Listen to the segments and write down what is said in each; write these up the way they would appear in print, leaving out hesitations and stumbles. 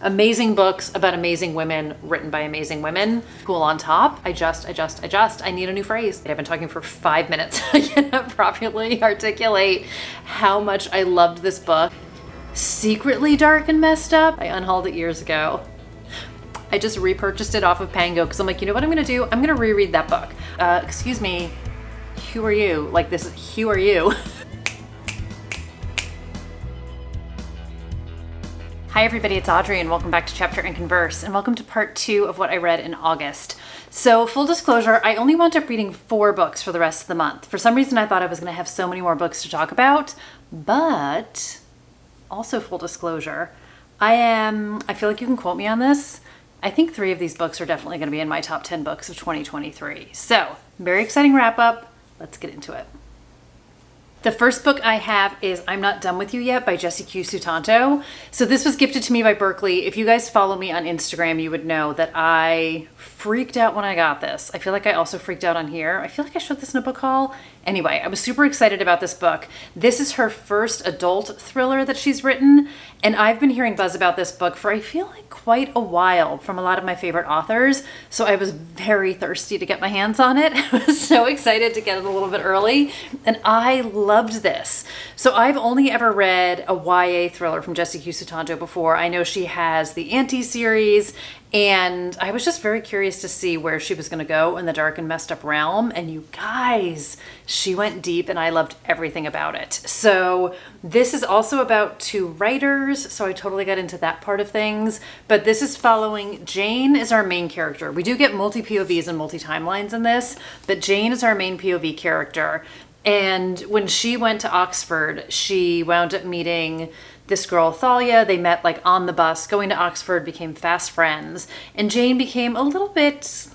Amazing books about amazing women written by amazing women. Cool on top. I need a new phrase. I've been talking for 5 minutes. I cannot properly articulate how much I loved this book. Secretly dark and messed up. I unhauled it years ago. I just repurchased it off of Pango because I'm like, you know what I'm gonna do? I'm gonna reread that book. Excuse me, who are you? Like this, who are you? Hi everybody, it's Audrey and welcome back to Chapter and Converse and welcome to part 2 of what I read in August. So full disclosure, I only wound up reading 4 books for the rest of the month. For some reason I thought I was going to have so many more books to talk about, but also full disclosure, I feel like you can quote me on this. I think 3 of these books are definitely going to be in my top 10 books of 2023. So very exciting wrap up. Let's get into it. The first book I have is I'm Not Done With You Yet by Jessie Q. Sutanto. So this was gifted to me by Berkeley. If you guys follow me on Instagram, you would know that I freaked out when I got this. I feel like I also freaked out on here. I feel like I showed this in a book haul. Anyway, I was super excited about this book. This is her first adult thriller that she's written, and I've been hearing buzz about this book for I feel like quite a while from a lot of my favorite authors, so I was very thirsty to get my hands on it. I was so excited to get it a little bit early, and I loved this. So I've only ever read a YA thriller from Jessie Q. Sutanto before. I know she has the Auntie series, and I was just very curious to see where she was going to go in the dark and messed up realm. And you guys, she went deep and I loved everything about it. So this is also about 2 writers. So I totally got into that part of things. But this is following Jane is our main character. We do get multi-POVs and multi-timelines in this, but Jane is our main POV character. And when she went to Oxford, she wound up meeting this girl, Thalia. They met like on the bus going to Oxford, became fast friends. And Jane became a little bit,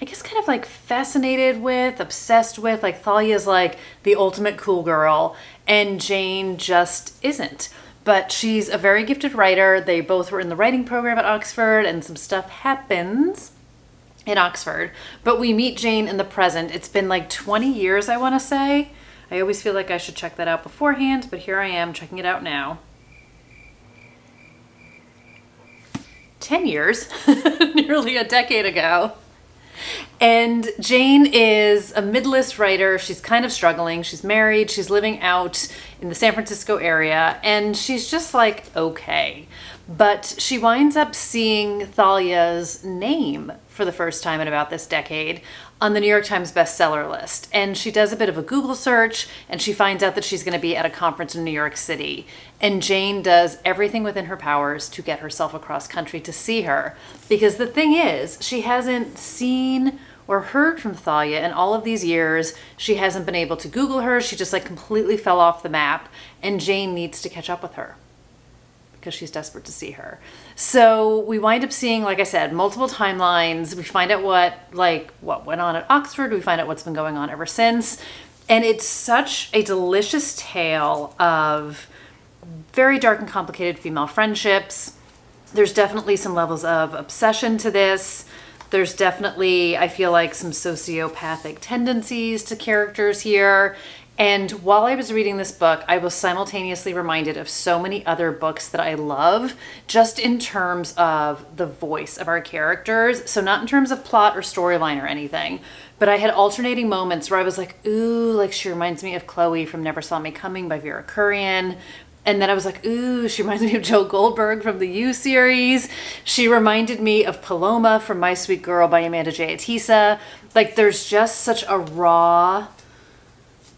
I guess, kind of like fascinated with, obsessed with, like Thalia's like the ultimate cool girl. And Jane just isn't. But she's a very gifted writer. They both were in the writing program at Oxford and some stuff happens in Oxford. But we meet Jane in the present. It's been like 20 years, I want to say. I always feel like I should check that out beforehand, but here I am checking it out now. 10 years, nearly a decade ago. And Jane is a midlist writer. She's kind of struggling. She's married. She's living out in the San Francisco area. And she's just like, okay. But she winds up seeing Thalia's name for the first time in about this decade on the New York Times bestseller list. And she does a bit of a Google search and she finds out that she's going to be at a conference in New York City. And Jane does everything within her powers to get herself across country to see her. Because the thing is, she hasn't seen or heard from Thalia in all of these years. She hasn't been able to Google her. She just like completely fell off the map. And Jane needs to catch up with her because she's desperate to see her. So we wind up seeing, like I said, multiple timelines. We find out what went on at Oxford. We find out what's been going on ever since. And it's such a delicious tale of very dark and complicated female friendships. There's definitely some levels of obsession to this. There's definitely, I feel like, some sociopathic tendencies to characters here. And while I was reading this book, I was simultaneously reminded of so many other books that I love, just in terms of the voice of our characters. So not in terms of plot or storyline or anything, but I had alternating moments where I was like, ooh, like she reminds me of Chloe from Never Saw Me Coming by Vera Kurian. And then I was like, ooh, she reminds me of Joe Goldberg from the You series. She reminded me of Paloma from My Sweet Girl by Amanda J. Atisa. Like there's just such a raw,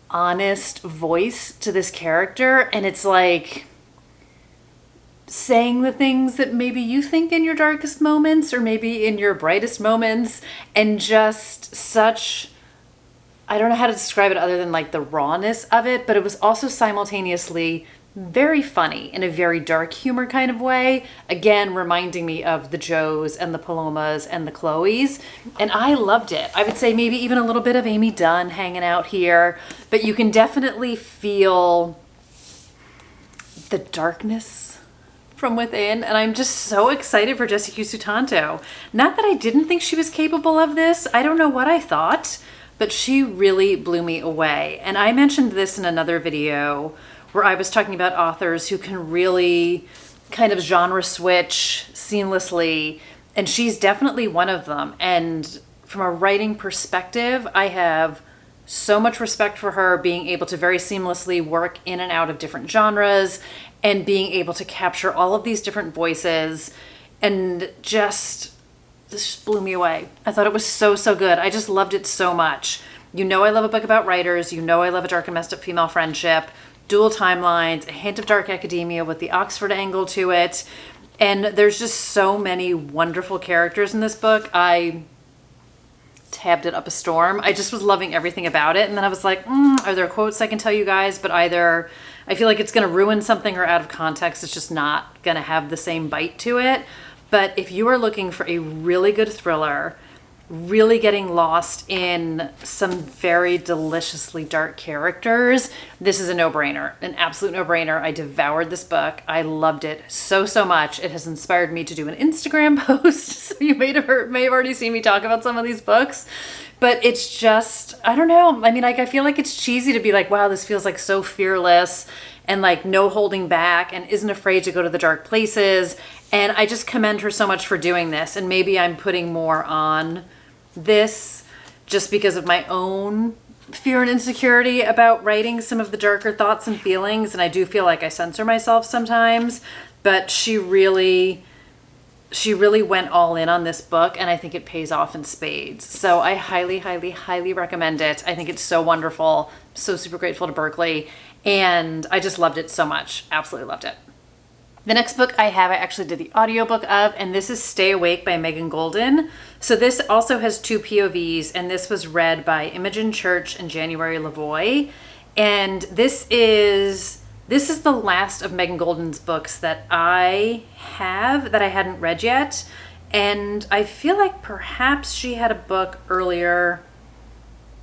honest voice to this character, and it's like saying the things that maybe you think in your darkest moments or maybe in your brightest moments, and just such, I don't know how to describe it other than like the rawness of it, but it was also simultaneously very funny in a very dark humor kind of way. Again, reminding me of the Joes and the Palomas and the Chloes. And I loved it. I would say maybe even a little bit of Amy Dunn hanging out here, but you can definitely feel the darkness from within. And I'm just so excited for Jessie Q. Sutanto. Not that I didn't think she was capable of this. I don't know what I thought, but she really blew me away. And I mentioned this in another video where I was talking about authors who can really kind of genre switch seamlessly, and she's definitely one of them. And from a writing perspective, I have so much respect for her being able to very seamlessly work in and out of different genres and being able to capture all of these different voices, and this just blew me away. I thought it was so, so good. I just loved it so much. You know I love a book about writers. You know I love a dark and messed up female friendship, dual timelines, a hint of dark academia with the Oxford angle to it. And there's just so many wonderful characters in this book. I tabbed it up a storm. I just was loving everything about it. And then I was like, are there quotes I can tell you guys? But either I feel like it's going to ruin something, or out of context, it's just not going to have the same bite to it. But if you are looking for a really good thriller, really getting lost in some very deliciously dark characters, this is a no-brainer, an absolute no-brainer. I devoured this book. I loved it so, so much. It has inspired me to do an Instagram post. So you may have already seen me talk about some of these books, but it's just, I don't know. I mean, like, I feel like it's cheesy to be like, wow, this feels like so fearless and like no holding back and isn't afraid to go to the dark places. And I just commend her so much for doing this. And maybe I'm putting more on this just because of my own fear and insecurity about writing some of the darker thoughts and feelings. And I do feel like I censor myself sometimes, but she really went all in on this book, and I think it pays off in spades. So I highly, highly, highly recommend it. I think it's so wonderful. So super grateful to Berkeley, and I just loved it so much. Absolutely loved it. The next book I actually did the audiobook of, and this is Stay Awake by Megan Golden. So this also has 2 POVs, and this was read by Imogen Church and January LaVoy. And this is the last of Megan Golden's books that I hadn't read yet. And I feel like perhaps she had a book earlier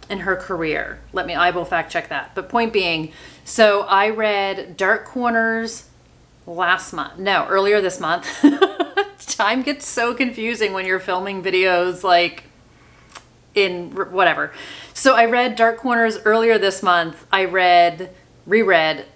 in her career. I will fact check that. But point being, so I read Dark Corners earlier this month. Time gets so confusing when you're filming videos like in whatever. So I read Dark Corners earlier this month. I reread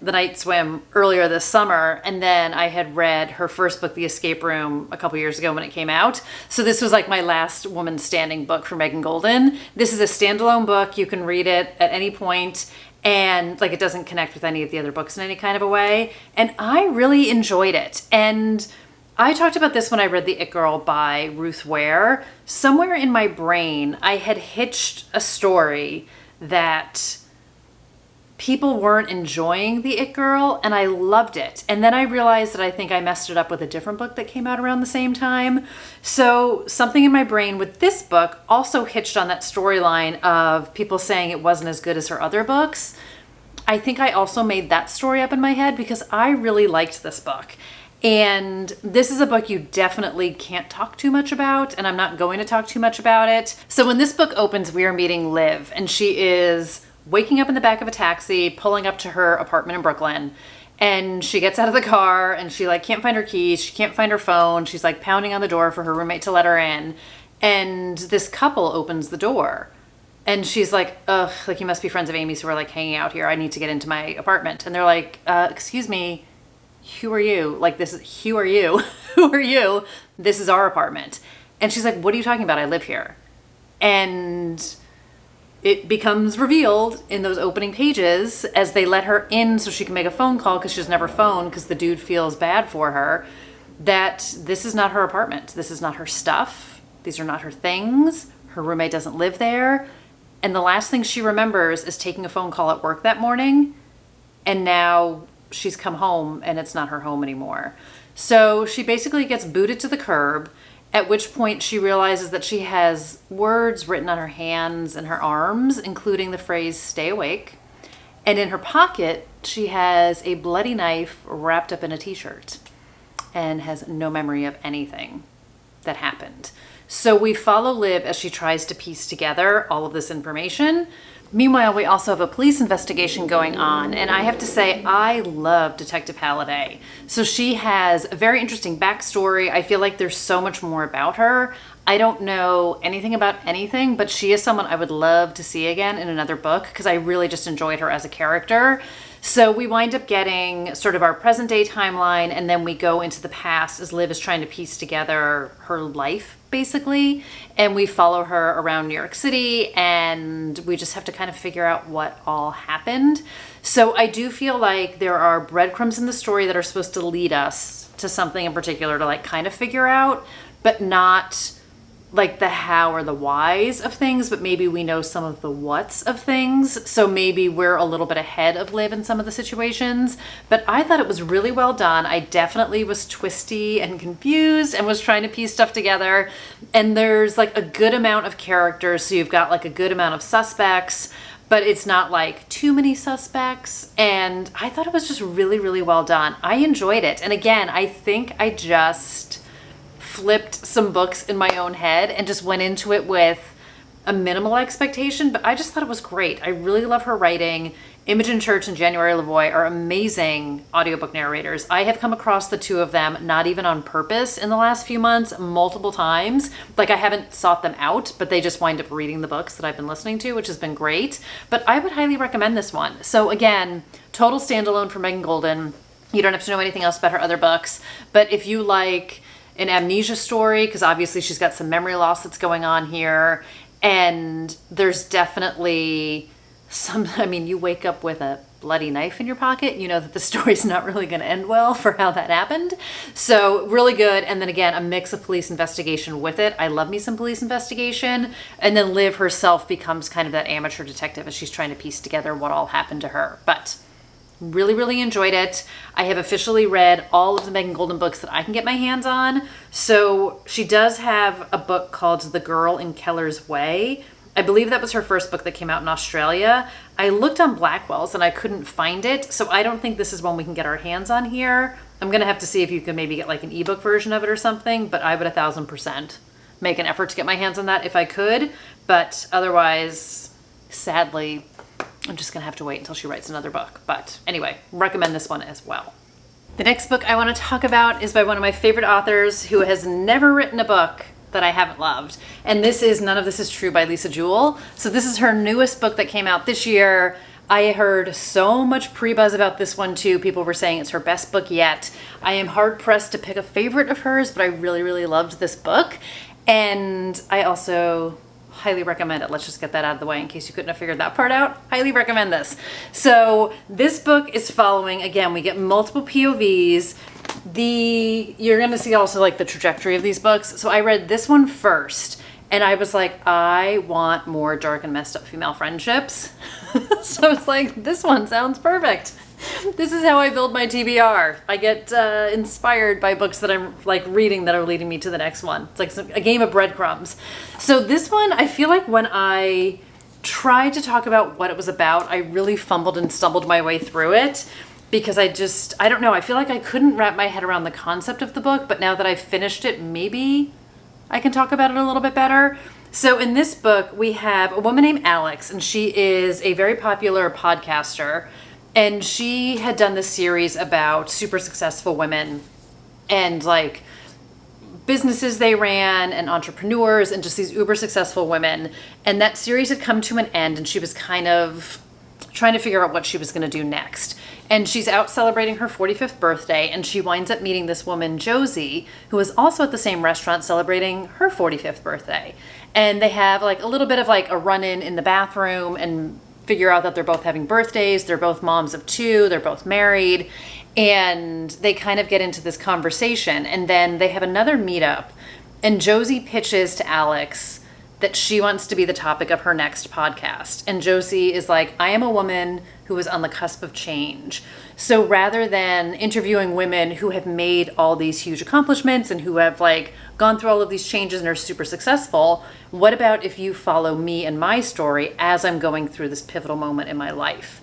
The Night Swim earlier this summer, and then I had read her first book, The Escape Room, a couple years ago when it came out. So this was like my last woman standing book for Megan Golden. This is a standalone book. You can read it at any point, and like it doesn't connect with any of the other books in any kind of a way. And I really enjoyed it. And I talked about this when I read The It Girl by Ruth Ware. Somewhere in my brain, I had hitched a story that people weren't enjoying The It Girl, and I loved it. And then I realized that I think I messed it up with a different book that came out around the same time. So something in my brain with this book also hitched on that storyline of people saying it wasn't as good as her other books. I think I also made that story up in my head because I really liked this book. And this is a book you definitely can't talk too much about, and I'm not going to talk too much about it. So when this book opens, we are meeting Liv, and she is waking up in the back of a taxi, pulling up to her apartment in Brooklyn. And she gets out of the car and she like can't find her keys. She can't find her phone. She's like pounding on the door for her roommate to let her in. And this couple opens the door and she's like, ugh, like you must be friends of Amy's who are like hanging out here. I need to get into my apartment. And they're like, excuse me, who are you? Like who are you? Who are you? This is our apartment. And she's like, what are you talking about? I live here. And it becomes revealed in those opening pages as they let her in so she can make a phone call because she's never phoned because the dude feels bad for her, that this is not her apartment. This is not her stuff. These are not her things. Her roommate doesn't live there. And the last thing she remembers is taking a phone call at work that morning. And now she's come home and it's not her home anymore. So she basically gets booted to the curb, at which point she realizes that she has words written on her hands and her arms, including the phrase, stay awake. And in her pocket, she has a bloody knife wrapped up in a t-shirt and has no memory of anything that happened. So we follow Liv as she tries to piece together all of this information. Meanwhile, we also have a police investigation going on, and I have to say, I love Detective Halliday. So she has a very interesting backstory. I feel like there's so much more about her. I don't know anything about anything, but she is someone I would love to see again in another book because I really just enjoyed her as a character. So we wind up getting sort of our present day timeline, and then we go into the past as Liv is trying to piece together her life, basically. And we follow her around New York City, and we just have to kind of figure out what all happened. So I do feel like there are breadcrumbs in the story that are supposed to lead us to something in particular to like kind of figure out, but not like the how or the whys of things, but maybe we know some of the whats of things. So maybe we're a little bit ahead of Liv in some of the situations, but I thought it was really well done. I definitely was twisty and confused and was trying to piece stuff together. And there's like a good amount of characters. So you've got like a good amount of suspects, but it's not like too many suspects. And I thought it was just really, really well done. I enjoyed it. And again, I think I just flipped some books in my own head and just went into it with a minimal expectation, but I just thought it was great. I really love her writing. Imogen Church and January LaVoy are amazing audiobook narrators. I have come across the two of them, not even on purpose, in the last few months, multiple times. Like I haven't sought them out, but they just wind up reading the books that I've been listening to, which has been great. But I would highly recommend this one. So again, total standalone for Megan Golden. You don't have to know anything else about her other books, but if you like an amnesia story, because obviously she's got some memory loss that's going on here, and there's definitely some, I mean, you wake up with a bloody knife in your pocket, you know that the story's not really going to end well for how that happened. So really good. And then again, a mix of police investigation with it. I love me some police investigation. And then Liv herself becomes kind of that amateur detective as she's trying to piece together what all happened to her. But really, really enjoyed it. I have officially read all of the Megan Golden books that I can get my hands on. So she does have a book called The Girl in Keller's Way. I believe that was her first book that came out in Australia. I looked on Blackwell's and I couldn't find it. So I don't think this is one we can get our hands on here. I'm going to have to see if you can maybe get like an ebook version of it or something, but I would 1000% make an effort to get my hands on that if I could. But otherwise, sadly, I'm just going to have to wait until she writes another book. But anyway, recommend this one as well. The next book I want to talk about is by one of my favorite authors who has never written a book that I haven't loved. And this is None of This Is True by Lisa Jewell. So this is her newest book that came out this year. I heard so much pre-buzz about this one too. People were saying it's her best book yet. I am hard pressed to pick a favorite of hers, but I really, really loved this book. And I also highly recommend it. Let's just get that out of the way in case you couldn't have figured that part out. Highly recommend this. So this book is following, again, we get multiple POVs. You're going to see also like the trajectory of these books. So I read this one first and I was like, I want more dark and messed up female friendships. So I was like, this one sounds perfect. This is how I build my TBR. I get inspired by books that I'm like reading that are leading me to the next one. It's like a game of breadcrumbs. So this one, I feel like when I tried to talk about what it was about, I really fumbled and stumbled my way through it because I don't know, I feel like I couldn't wrap my head around the concept of the book, but now that I've finished it, maybe I can talk about it a little bit better. So in this book, we have a woman named Alex, and she is a very popular podcaster. And she had done this series about super successful women and like businesses they ran and entrepreneurs and just these uber successful women. And that series had come to an end and she was kind of trying to figure out what she was going to do next. And she's out celebrating her 45th birthday and she winds up meeting this woman, Josie, who is also at the same restaurant celebrating her 45th birthday. And they have like a little bit of like a run-in in the bathroom and figure out that they're both having birthdays. They're both moms of two. They're both married. And they kind of get into this conversation. And then they have another meetup. And Josie pitches to Alex that she wants to be the topic of her next podcast. And Josie is like, I am a woman who is on the cusp of change. So rather than interviewing women who have made all these huge accomplishments and who have like gone through all of these changes and are super successful, what about if you follow me and my story as I'm going through this pivotal moment in my life?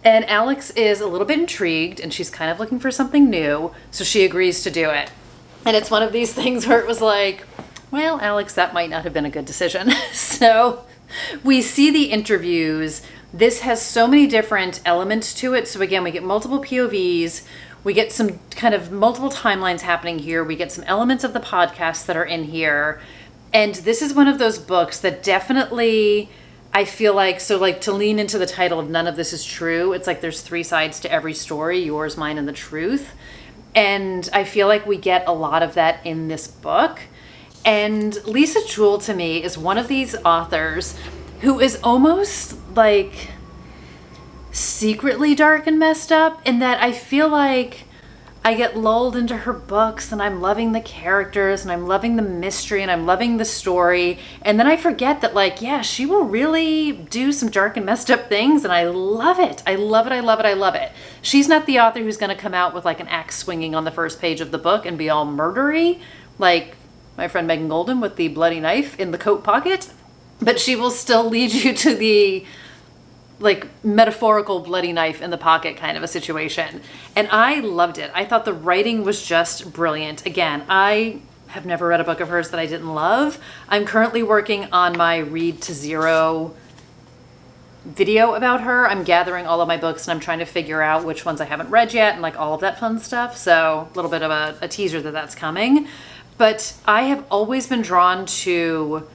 And Alex is a little bit intrigued and she's kind of looking for something new. So she agrees to do it. And it's one of these things where it was like, well, Alex, that might not have been a good decision. So we see the interviews. This has so many different elements to it. So again, we get multiple POVs. We get some kind of multiple timelines happening here. We get some elements of the podcast that are in here. And this is one of those books that definitely I feel like, so like to lean into the title of None of This Is True, it's like there's three sides to every story, yours, mine, and the truth. And I feel like we get a lot of that in this book. And Lisa Jewell, to me, is one of these authors who is almost like secretly dark and messed up, in that I feel like I get lulled into her books and I'm loving the characters and I'm loving the mystery and I'm loving the story. And then I forget that, like, yeah, she will really do some dark and messed up things, and I love it. I love it. I love it. I love it. She's not the author who's going to come out with like an axe swinging on the first page of the book and be all murdery, like my friend Megan Golden with the bloody knife in the coat pocket. But she will still lead you to the like metaphorical bloody knife in the pocket kind of a situation. And I loved it. I thought the writing was just brilliant. Again, I have never read a book of hers that I didn't love. I'm currently working on my Read to Zero video about her. I'm gathering all of my books and I'm trying to figure out which ones I haven't read yet and like all of that fun stuff. So a little bit of a teaser that that's coming. But I have always been drawn to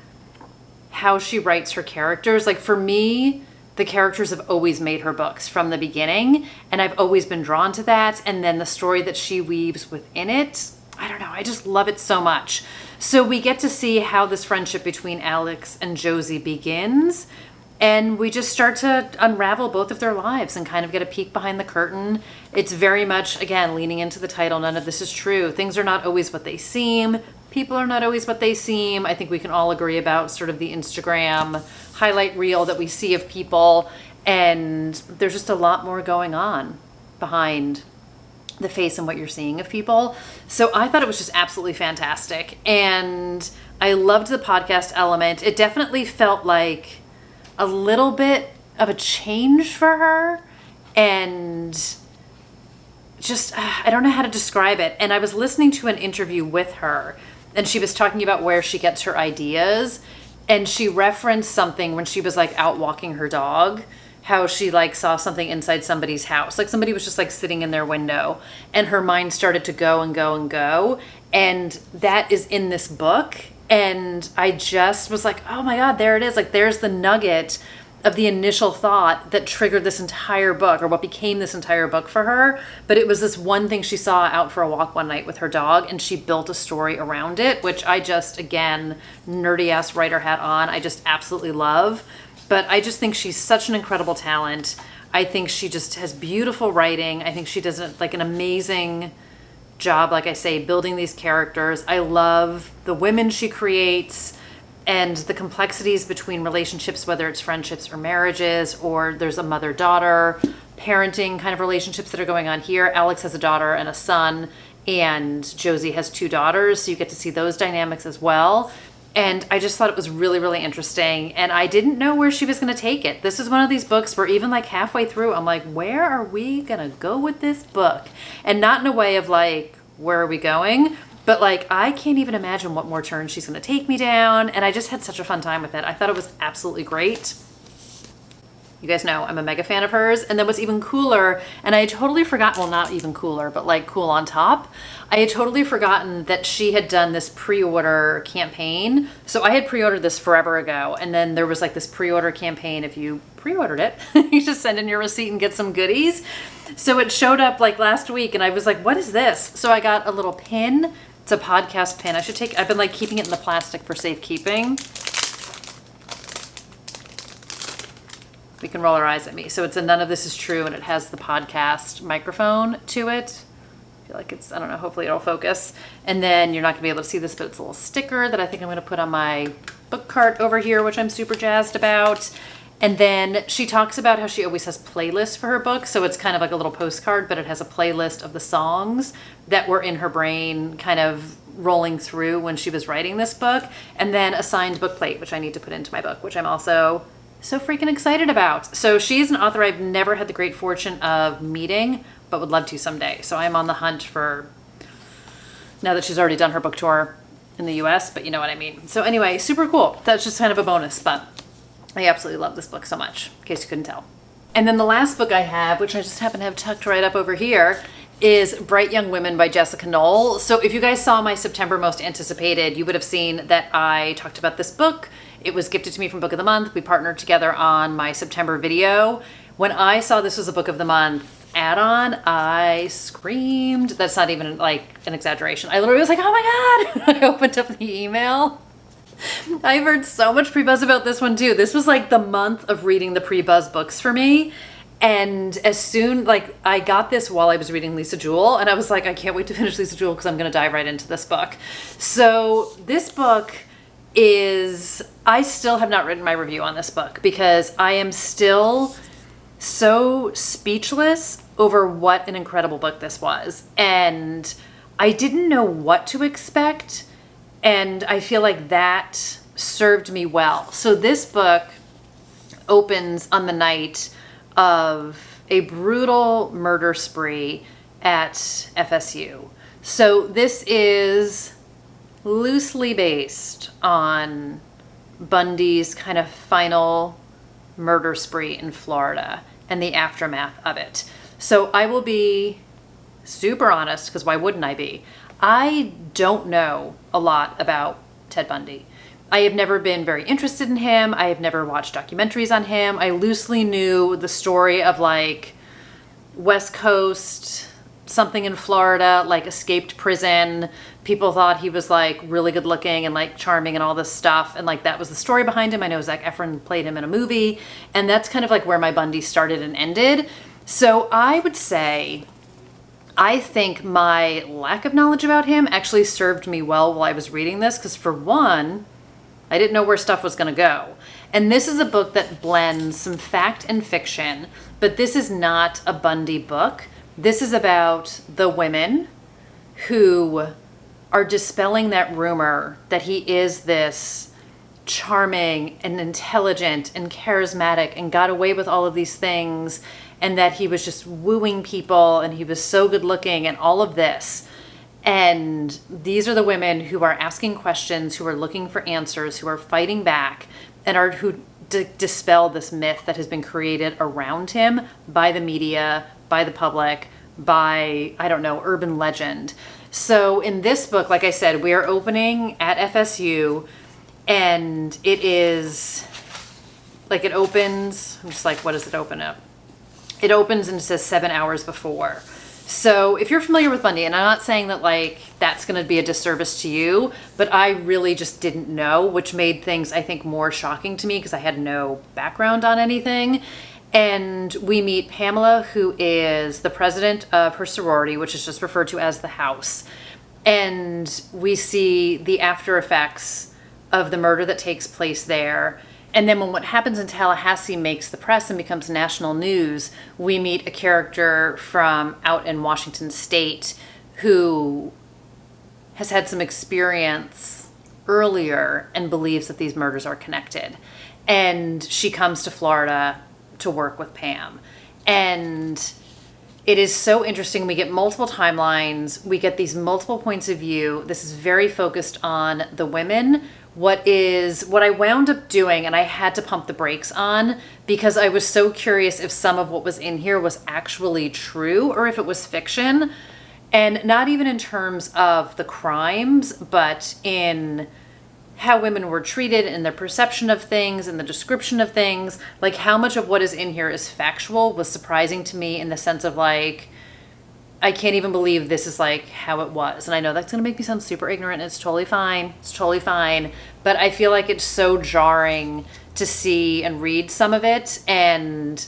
how she writes her characters. Like for me, the characters have always made her books from the beginning, and I've always been drawn to that. And then the story that she weaves within it, I don't know, I just love it so much. So we get to see how this friendship between Alex and Josie begins, and we just start to unravel both of their lives and kind of get a peek behind the curtain. It's very much, again, leaning into the title, None of This Is True. Things are not always what they seem. People are not always what they seem. I think we can all agree about sort of the Instagram highlight reel that we see of people, and there's just a lot more going on behind the face and what you're seeing of people. So I thought it was just absolutely fantastic, and I loved the podcast element. It definitely felt like a little bit of a change for her, and just I don't know how to describe it. And I was listening to an interview with her, and she was talking about where she gets her ideas, and she referenced something when she was like out walking her dog, how she like saw something inside somebody's house. Like somebody was just like sitting in their window, and her mind started to go and go and go. And that is in this book. And I just was like, oh my God, there it is. Like there's the nugget of the initial thought that triggered this entire book, or what became this entire book for her. But it was this one thing she saw out for a walk one night with her dog, and she built a story around it, which I just, again, nerdy ass writer hat on, I just absolutely love. But I just think she's such an incredible talent. I think she just has beautiful writing. I think she does like an amazing job, like I say, building these characters. I love the women she creates and the complexities between relationships, whether it's friendships or marriages, or there's a mother-daughter parenting kind of relationships that are going on here. Alex has a daughter and a son, and Josie has two daughters, so you get to see those dynamics as well. And I just thought it was really, really interesting, and I didn't know where she was going to take it. This is one of these books where even like halfway through, I'm like, where are we going to go with this book? And not in a way of like, where are we going? But like, I can't even imagine what more turns she's going to take me down. And I just had such a fun time with it. I thought it was absolutely great. You guys know I'm a mega fan of hers. And then what's even cooler, and I had totally forgotten, well, not even cooler, but like cool on top, I had totally forgotten that she had done this pre-order campaign. So I had pre-ordered this forever ago. And then there was like this pre-order campaign. If you pre-ordered it, you just send in your receipt and get some goodies. So it showed up like last week, and I was like, what is this? So I got a little pin. It's a podcast pin. I've been like keeping it in the plastic for safekeeping. We can roll our eyes at me. So it's a None of This Is True, and it has the podcast microphone to it. I feel like it's, I don't know, hopefully it'll focus. And then you're not gonna be able to see this, but it's a little sticker that I think I'm gonna put on my book cart over here, which I'm super jazzed about. And then she talks about how she always has playlists for her books. So it's kind of like a little postcard, but it has a playlist of the songs that were in her brain kind of rolling through when she was writing this book. And then a signed book plate, which I need to put into my book, which I'm also so freaking excited about. So she's an author I've never had the great fortune of meeting, but would love to someday. So I'm on the hunt for, now that she's already done her book tour in the US, but you know what I mean. So anyway, super cool. That's just kind of a bonus, but I absolutely love this book so much, in case you couldn't tell. And then the last book I have, which I just happen to have tucked right up over here, is Bright Young Women by Jessica Knoll. So if you guys saw my September Most Anticipated, you would have seen that I talked about this book. It was gifted to me from Book of the Month. We partnered together on my September video. When I saw this was a Book of the Month add-on, I screamed. That's not even like an exaggeration. I literally was like, oh my God. I opened up the email. I've heard so much pre-buzz about this one too. This was like the month of reading the pre-buzz books for me. And as soon, like, I got this while I was reading Lisa Jewell, and I was like, I can't wait to finish Lisa Jewell because I'm going to dive right into this book. So this book is, I still have not written my review on this book because I am still so speechless over what an incredible book this was. And I didn't know what to expect, and I feel like that served me well. So this book opens on the night of a brutal murder spree at FSU. So this is loosely based on Bundy's kind of final murder spree in Florida and the aftermath of it. So I will be super honest, because why wouldn't I be? I don't know a lot about Ted Bundy. I have never been very interested in him. I have never watched documentaries on him. I loosely knew the story of like West Coast, something in Florida, like escaped prison. People thought he was like really good looking and like charming and all this stuff. And like that was the story behind him. I know Zac Efron played him in a movie. And that's kind of like where my Bundy started and ended. So I would say, I think my lack of knowledge about him actually served me well while I was reading this. Because for one, I didn't know where stuff was going to go. And this is a book that blends some fact and fiction, but this is not a Bundy book. This is about the women who are dispelling that rumor that he is this charming and intelligent and charismatic and got away with all of these things, and that he was just wooing people and he was so good looking and all of this. And these are the women who are asking questions, who are looking for answers, who are fighting back, and are who dispel this myth that has been created around him by the media, by the public, by, I don't know, urban legend. So in this book, like I said, we are opening at FSU, and it is like, it opens, I'm just like, what does it open up? It opens and it says 7 hours before. So if you're familiar with Bundy, and I'm not saying that like that's going to be a disservice to you, but I really just didn't know, which made things, I think, more shocking to me because I had no background on anything. And we meet Pamela, who is the president of her sorority, which is just referred to as the house. And we see the after effects of the murder that takes place there. And then when what happens in Tallahassee makes the press and becomes national news, we meet a character from out in Washington State who has had some experience earlier and believes that these murders are connected. And she comes to Florida to work with Pam. And it is so interesting. We get multiple timelines. We get these multiple points of view. This is very focused on the women. What I wound up doing, and I had to pump the brakes on because I was so curious if some of what was in here was actually true or if it was fiction. And not even in terms of the crimes, but in how women were treated and their perception of things and the description of things. Like how much of what is in here is factual was surprising to me in the sense of like, I can't even believe this is like how it was. And I know that's going to make me sound super ignorant. And it's totally fine. It's totally fine. But I feel like it's so jarring to see and read some of it. And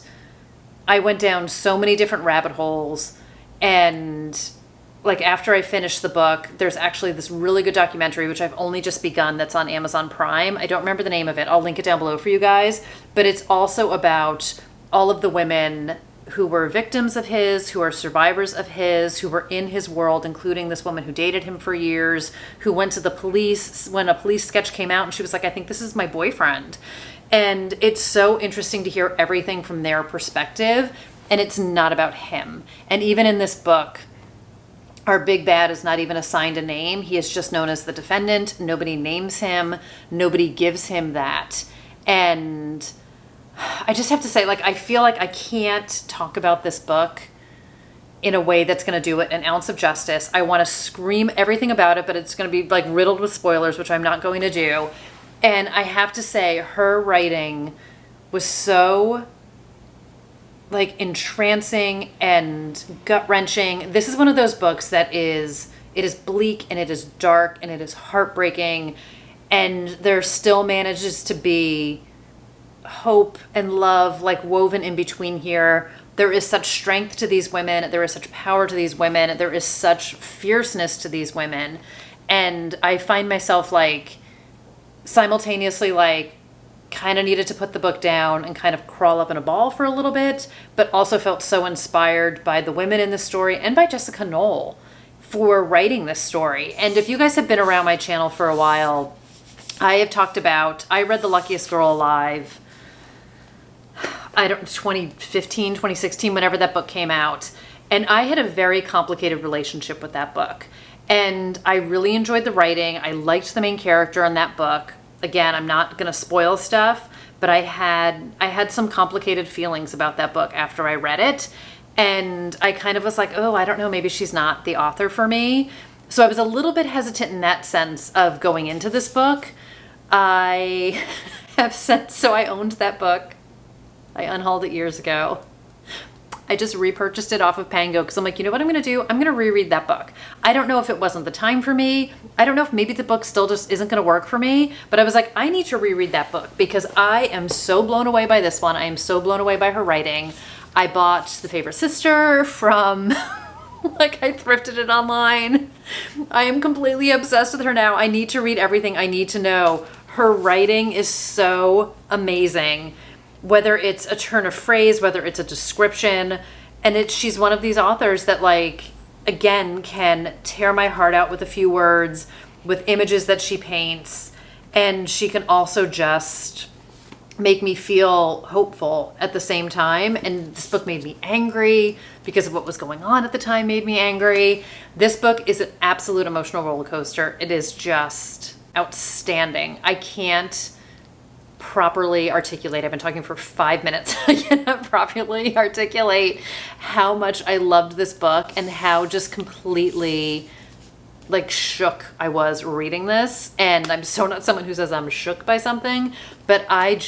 I went down so many different rabbit holes. And like after I finished the book, there's actually this really good documentary, which I've only just begun, that's on Amazon Prime. I don't remember the name of it. I'll link it down below for you guys. But it's also about all of the women who were victims of his, who are survivors of his, who were in his world, including this woman who dated him for years, who went to the police when a police sketch came out and she was like, I think this is my boyfriend. And it's so interesting to hear everything from their perspective, and it's not about him. And even in this book, our big bad is not even assigned a name. He is just known as the defendant. Nobody names him. Nobody gives him that. And I just have to say, like, I feel like I can't talk about this book in a way that's going to do it an ounce of justice. I want to scream everything about it, but it's going to be like riddled with spoilers, which I'm not going to do. And I have to say, her writing was so like entrancing and gut-wrenching. This is one of those books that it is bleak and it is dark and it is heartbreaking, and there still manages to be hope and love like woven in between here. There is such strength to these women. There is such power to these women. There is such fierceness to these women. And I find myself like simultaneously like kind of needed to put the book down and kind of crawl up in a ball for a little bit, but also felt so inspired by the women in this story and by Jessica Knoll for writing this story. And if you guys have been around my channel for a while, I have talked about, I read The Luckiest Girl Alive, 2015, 2016, whenever that book came out. And I had a very complicated relationship with that book. And I really enjoyed the writing. I liked the main character in that book. Again, I'm not going to spoil stuff, but I had some complicated feelings about that book after I read it. And I kind of was like, oh, I don't know, maybe she's not the author for me. So I was a little bit hesitant in that sense of going into this book. I have since, so I owned that book. I unhauled it years ago. I just repurchased it off of Pango because I'm like, you know what I'm going to do? I'm going to reread that book. I don't know if it wasn't the time for me. I don't know if maybe the book still just isn't going to work for me. But I was like, I need to reread that book because I am so blown away by this one. I am so blown away by her writing. I bought The Favorite Sister from, like I thrifted it online. I am completely obsessed with her now. I need to read everything I need to know. Her writing is so amazing. Whether it's a turn of phrase, whether it's a description, and she's one of these authors that like, again, can tear my heart out with a few words, with images that she paints, and she can also just make me feel hopeful at the same time. And this book made me angry because of what was going on at the time made me angry. This book is an absolute emotional roller coaster. It is just outstanding. I can't properly articulate. I've been talking for 5 minutes. I cannot properly articulate how much I loved this book and how just completely like shook I was reading this. And I'm so not someone who says I'm shook by something, but I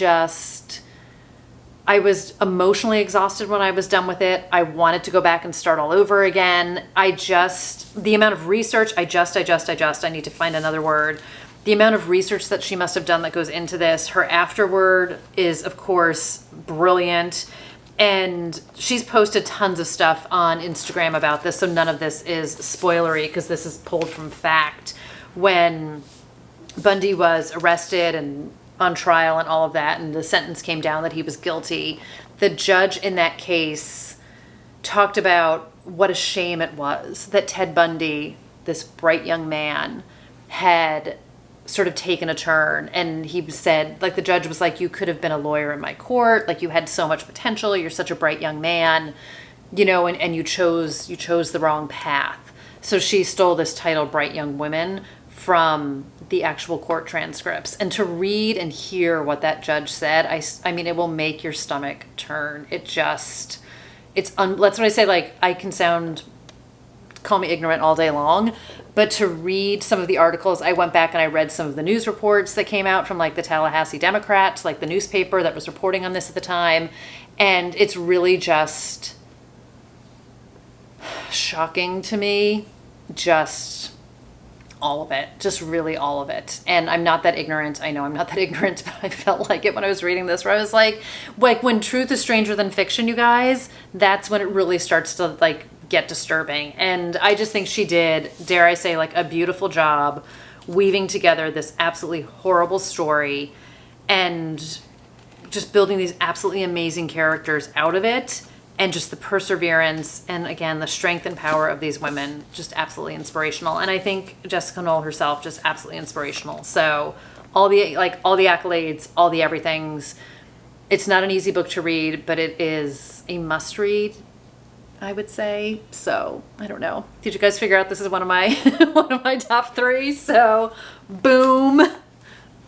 was emotionally exhausted when I was done with it. I wanted to go back and start all over again. The amount of research, I need to find another word. The amount of research that she must have done that goes into this. Her afterword is, of course, brilliant. And she's posted tons of stuff on Instagram about this, so none of this is spoilery because this is pulled from fact. When Bundy was arrested and on trial and all of that, and the sentence came down that he was guilty, the judge in that case talked about what a shame it was that Ted Bundy, this bright young man, had sort of taken a turn. And he said, like, the judge was like, you could have been a lawyer in my court, like you had so much potential, you're such a bright young man, you know, and you chose the wrong path. So she stole this title, Bright Young Women, from the actual court transcripts. And to read and hear what that judge said, I mean, it will make your stomach turn. That's what I say, like, I can call me ignorant all day long, but to read some of the articles, I went back and I read some of the news reports that came out from like the Tallahassee Democrat, like the newspaper that was reporting on this at the time. And it's really just shocking to me, just all of it, just really all of it. And I'm not that ignorant. I know I'm not that ignorant, but I felt like it when I was reading this, where I was like when truth is stranger than fiction, you guys, that's when it really starts to like get disturbing. And I just think she did, dare I say, like a beautiful job weaving together this absolutely horrible story and just building these absolutely amazing characters out of it, and just the perseverance and, again, the strength and power of these women, just absolutely inspirational. And I think Jessica Knoll herself, just absolutely inspirational. So all the accolades, all the everythings. It's not an easy book to read, but it is a must read, I would say. So I don't know. Did you guys figure out this is one of my one of my top 3? So boom.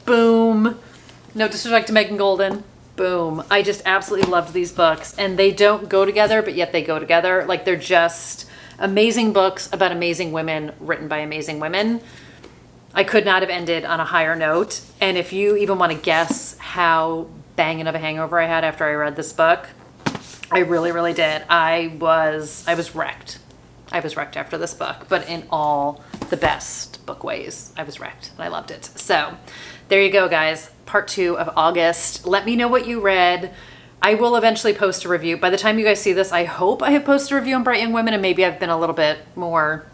No disrespect to Megan Golden, Boom. I just absolutely loved these books, and they don't go together, but yet they go together. Like, they're just amazing books about amazing women written by amazing women. I could not have ended on a higher note. And if you even want to guess how banging of a hangover I had after I read this book, I really, really did. I was wrecked. I was wrecked after this book, but in all the best book ways. I was wrecked and I loved it. So there you go, guys. Part 2 of August. Let me know what you read. I will eventually post a review. By the time you guys see this, I hope I have posted a review on Bright Young Women, and maybe I've been a little bit more,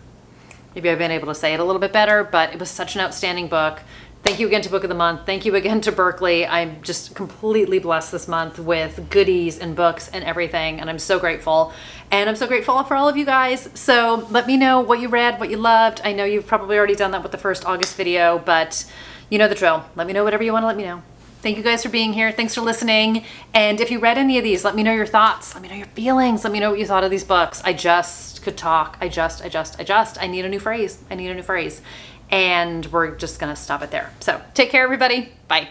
maybe I've been able to say it a little bit better, but it was such an outstanding book. Thank you again to Book of the Month. Thank you again to Berkeley. I'm just completely blessed this month with goodies and books and everything, and I'm so grateful. And I'm so grateful for all of you guys. So let me know what you read, what you loved. I know you've probably already done that with the first August video, but you know the drill. Let me know whatever you want to let me know. Thank you guys for being here. Thanks for listening. And if you read any of these, let me know your thoughts. Let me know your feelings. Let me know what you thought of these books. I just could talk. I need a new phrase. I need a new phrase. And we're just going to stop it there. So take care, everybody. Bye.